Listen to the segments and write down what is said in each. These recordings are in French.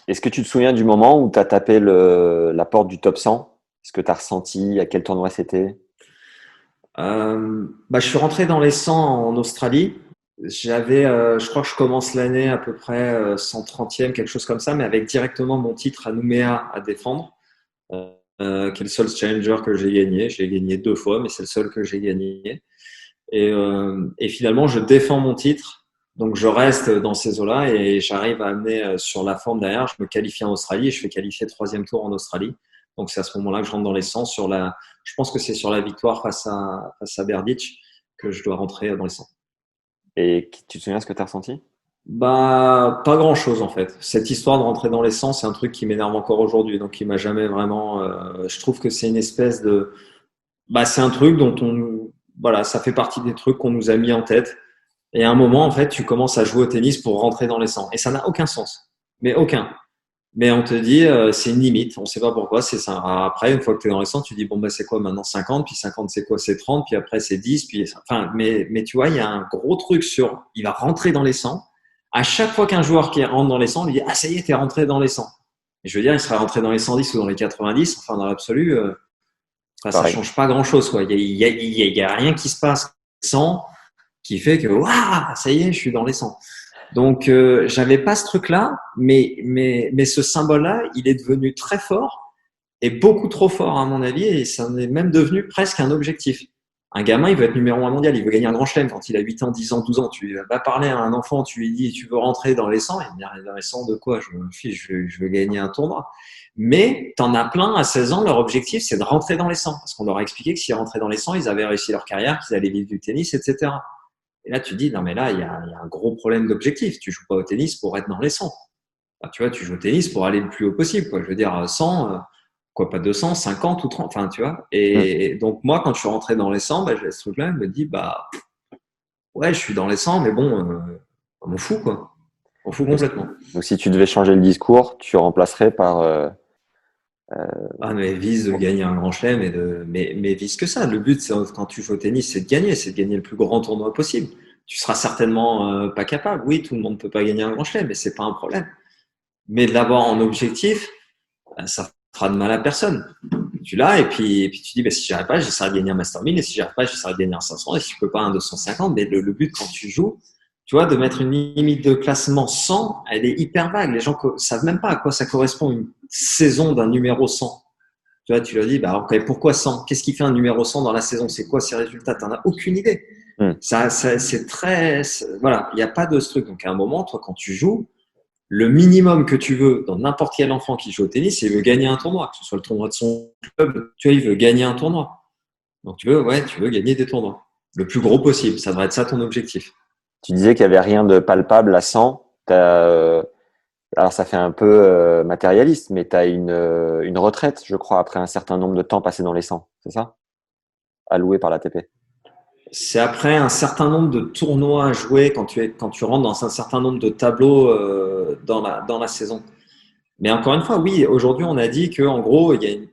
Est-ce que tu te souviens du moment où tu as tapé la porte du top 100? Est-ce que tu as ressenti? À quel tournoi c'était? Je suis rentré dans les 100 en Australie. Je crois que je commence l'année à peu près 130e, quelque chose comme ça, mais avec directement mon titre à Nouméa à défendre, qui est le seul challenger que j'ai gagné. J'ai gagné 2 fois, mais c'est le seul que j'ai gagné. Et finalement, je défends mon titre. Donc, je reste dans ces eaux-là et j'arrive à amener sur la forme derrière. Je me qualifie en Australie et je fais qualifier 3e tour en Australie. Donc, c'est à ce moment-là que je rentre dans les 100 je pense que c'est sur la victoire face à Berdych que je dois rentrer dans les 100. Et tu te souviens ce que tu as ressenti? Bah, pas grand-chose en fait. Cette histoire de rentrer dans les 100, c'est un truc qui m'énerve encore aujourd'hui. Donc, il m'a jamais vraiment. Je trouve que c'est une espèce de. Bah, c'est un truc dont voilà, ça fait partie des trucs qu'on nous a mis en tête. Et à un moment, en fait, tu commences à jouer au tennis pour rentrer dans les 100. Et ça n'a aucun sens. Mais aucun. Mais on te dit, c'est une limite. On sait pas pourquoi. C'est ça. Après, une fois que tu es dans les 100, tu dis, bon, bah, c'est quoi maintenant 50? Puis 50, c'est quoi? C'est 30. Puis après, c'est 10. Enfin, mais tu vois, il y a un gros truc il va rentrer dans les 100. À chaque fois qu'un joueur qui rentre dans les 100, on lui dit, ah, ça y est, t'es rentré dans les 100. Et je veux dire, il serait rentré dans les 110 ou dans les 90. Enfin, dans l'absolu, enfin, ça Pareil. change pas grand chose, quoi. Il y a rien qui se passe 100 qui fait que, waouh, ça y est, je suis dans les 100. Donc, j'avais pas ce truc-là, mais ce symbole-là, il est devenu très fort et beaucoup trop fort à mon avis, et ça en est même devenu presque un objectif. Un gamin, il veut être numéro 1 mondial, il veut gagner un grand chelem quand il a 8 ans, 10 ans, 12 ans. Tu vas parler à un enfant, tu lui dis, tu veux rentrer dans les 100, il me dit, dans les 100 de quoi? Je me fiche, je veux gagner un tournoi. Mais t'en as plein à 16 ans, leur objectif, c'est de rentrer dans les 100. Parce qu'on leur a expliqué que s'ils rentraient dans les 100, ils avaient réussi leur carrière, qu'ils allaient vivre du tennis, etc. Et là, tu dis, non, mais là, il y a un gros problème d'objectif. Tu joues pas au tennis pour être dans les 100. Enfin, tu vois, tu joues au tennis pour aller le plus haut possible, quoi. Je veux dire, 100, quoi, pas 200, 50 ou 30, enfin, tu vois. Hmm. Et donc, moi, quand je suis rentré dans les 100, bah, j'ai ce truc-là, je me dis, bah, ouais, je suis dans les 100, mais bon, on m'en fout, quoi. On m'en fout Donc, complètement. donc, si tu devais changer le discours, tu remplacerais par Ah, mais vise de gagner un grand chelem mais vise que ça. Le but, quand tu joues au tennis, c'est de gagner le plus grand tournoi possible. Tu seras certainement pas capable. Oui, tout le monde peut pas gagner un grand chelem, mais c'est pas un problème. Mais de l'avoir en objectif, ça fera de mal à personne. Tu l'as, et puis tu dis, bah, si j'y arrive pas, j'essaierai de gagner un Master 1000, et si j'y arrive pas, j'essaierai de gagner un 500, et si je peux pas un 250, mais le but quand tu joues, tu vois, de mettre une limite de classement 100, elle est hyper vague. Les gens savent même pas à quoi ça correspond une saison d'un numéro 100. Tu vois, tu leur dis, bah, okay, pourquoi 100? Qu'est-ce qui fait un numéro 100 dans la saison? C'est quoi ses résultats? T'en as aucune idée. hmm. C'est très, voilà, il n'y a pas de ce truc. Donc, à un moment, toi, quand tu joues, le minimum que tu veux dans n'importe quel enfant qui joue au tennis, il veut gagner un tournoi, que ce soit le tournoi de son club. Tu vois, il veut gagner un tournoi. Donc, tu veux gagner des tournois. Le plus gros possible. Ça devrait être ça ton objectif. Tu disais qu'il y avait rien de palpable à 100. Alors ça fait un peu matérialiste, mais tu as une retraite, je crois, après un certain nombre de temps passé dans les 100, c'est ça? Alloué par l'ATP. C'est après un certain nombre de tournois à jouer quand tu rentres dans un certain nombre de tableaux dans la saison. Mais encore une fois, oui, aujourd'hui, on a dit qu'en gros, il y a une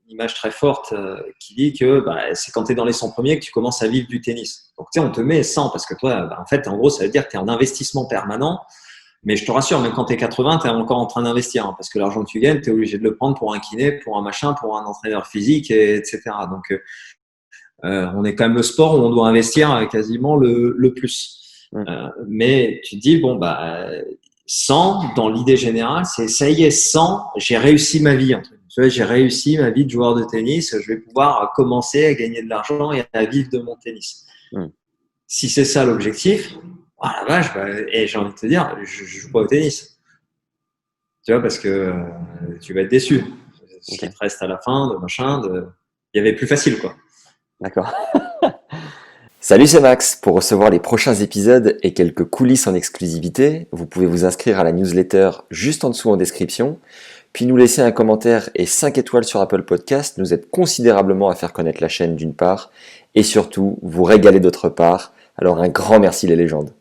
image très forte qui dit que bah, c'est quand tu es dans les 100 premiers que tu commences à vivre du tennis. Donc, tu sais, on te met 100 parce que toi, bah, en fait, en gros, ça veut dire que tu es en investissement permanent. Mais je te rassure, même quand tu es 80, tu es encore en train d'investir. Hein, parce que l'argent que tu gagnes, tu es obligé de le prendre pour un kiné, pour un machin, pour un entraîneur physique, etc. Donc, on est quand même le sport où on doit investir quasiment le plus. Hmm. Mais tu te dis, bon, bah, 100, dans l'idée générale, c'est ça y est, 100, j'ai réussi ma vie. Tu vois, j'ai réussi ma vie de joueur de tennis, je vais pouvoir commencer à gagner de l'argent et à vivre de mon tennis. Hmm. Si c'est ça l'objectif, oh la vache, bah, et j'ai envie de te dire, je joue pas au tennis. Tu vois, parce que tu vas être déçu. Ce qui Ok, te reste à la fin, de machin, il y avait plus facile, quoi. d'accord. Salut, c'est Max. Pour recevoir les prochains épisodes et quelques coulisses en exclusivité, vous pouvez vous inscrire à la newsletter juste en dessous en description, puis nous laisser un commentaire et 5 étoiles sur Apple Podcast nous aide considérablement à faire connaître la chaîne d'une part, et surtout vous régaler d'autre part. Alors un grand merci les légendes.